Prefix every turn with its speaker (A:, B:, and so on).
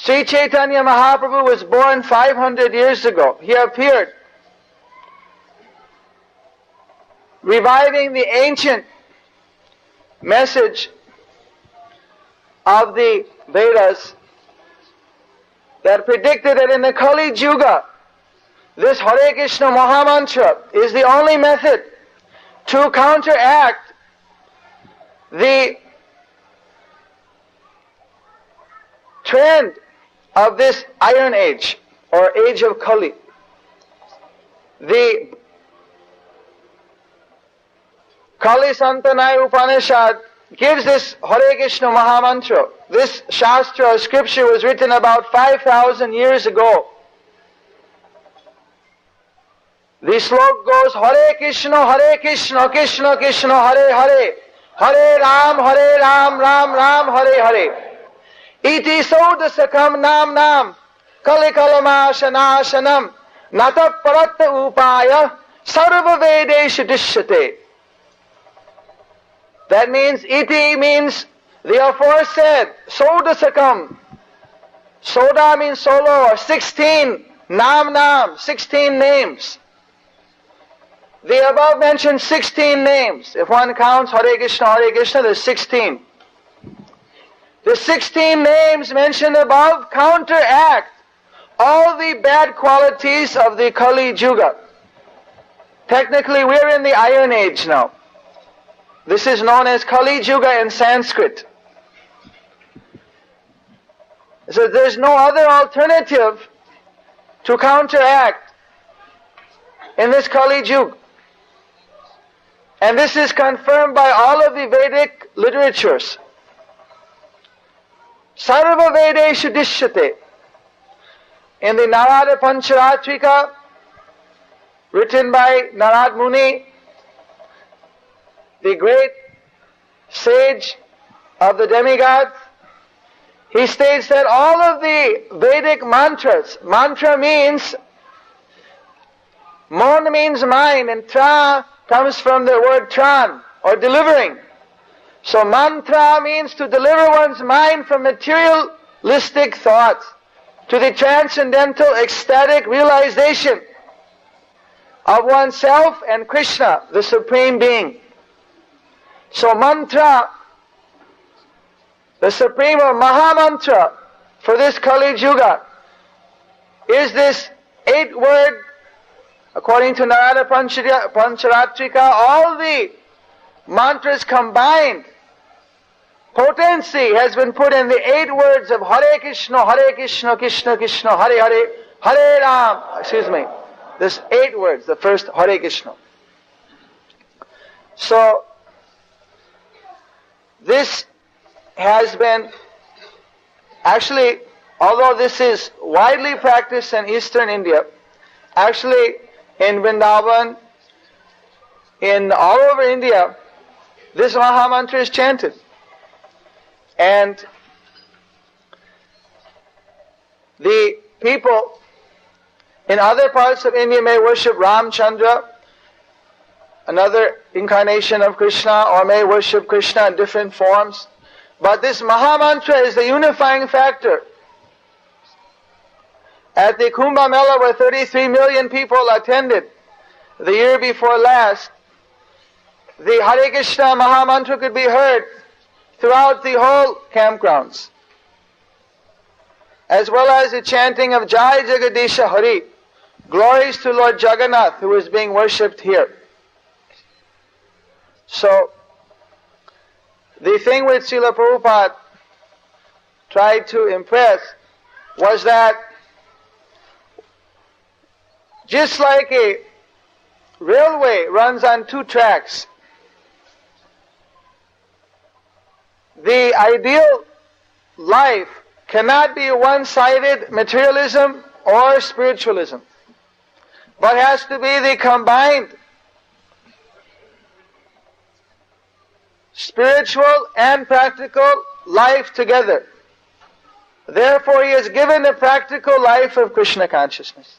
A: Sri Chaitanya Mahaprabhu was born 500 years ago. He appeared, reviving the ancient message of the Vedas that predicted that in the Kaliyuga, this Hare Krishna Mahamantra is the only method to counteract the trend of this Iron Age or Age of Kali. The Kali Santanai Upanishad gives this Hare Krishna Mahamantra. This Shastra or scripture was written about 5,000 years ago. The slok goes, Hare Krishna, Krishna Krishna, Hare Hare, Hare Ram, Ram Ram, Hare Hare. Iti Sodasakam Nam Nam, Kalikalama Shanashanam, Nata Paratta Upaya, Sarva Vedesha Dishyate. That means, iti means the aforesaid, Sodasakam. Soda means solo, or 16, Nam, 16 names. The above mentioned 16 names. If one counts Hare Krishna, there's 16. The 16 names mentioned above counteract all the bad qualities of the Kali Yuga. Technically, we're in the Iron Age now. This is known as Kali Yuga in Sanskrit. So there's no other alternative to counteract in this Kali Yuga. And this is confirmed by all of the Vedic literatures. Sarva Vedeshu Dishyate. In the Narada Pancharatrika, written by Narad Muni, the great sage of the demigods, he states that all of the Vedic mantras, mantra means, mon means mind, and tra comes from the word tran, or delivering. So mantra means to deliver one's mind from materialistic thoughts to the transcendental ecstatic realization of oneself and Krishna, the Supreme Being. So mantra, the supreme or Mahamantra for this Kali Yuga, is this 8-word, according to Narada Pancharatrika, all the mantras combined, potency has been put in the 8 words of Hare Krishna, Krishna Krishna, Hare Hare, Hare Ram, this 8 words, the first Hare Krishna. So, this has been, actually, although this is widely practiced in Eastern India, actually in Vrindavan, in all over India, this Mahamantra is chanted. And the people in other parts of India may worship Ramchandra, another incarnation of Krishna, or may worship Krishna in different forms. But this Mahamantra is the unifying factor. At the Kumbh Mela, where 33 million people attended the year before last, the Hare Krishna Mahamantra could be heard throughout the whole campgrounds, as well as the chanting of Jai Jagadisha Hari, glories to Lord Jagannath, who is being worshipped here. So, the thing which Srila Prabhupada tried to impress was that just like a railway runs on 2 tracks, the ideal life cannot be one-sided materialism or spiritualism, but has to be the combined spiritual and practical life together. Therefore, he has given a practical life of Krishna consciousness.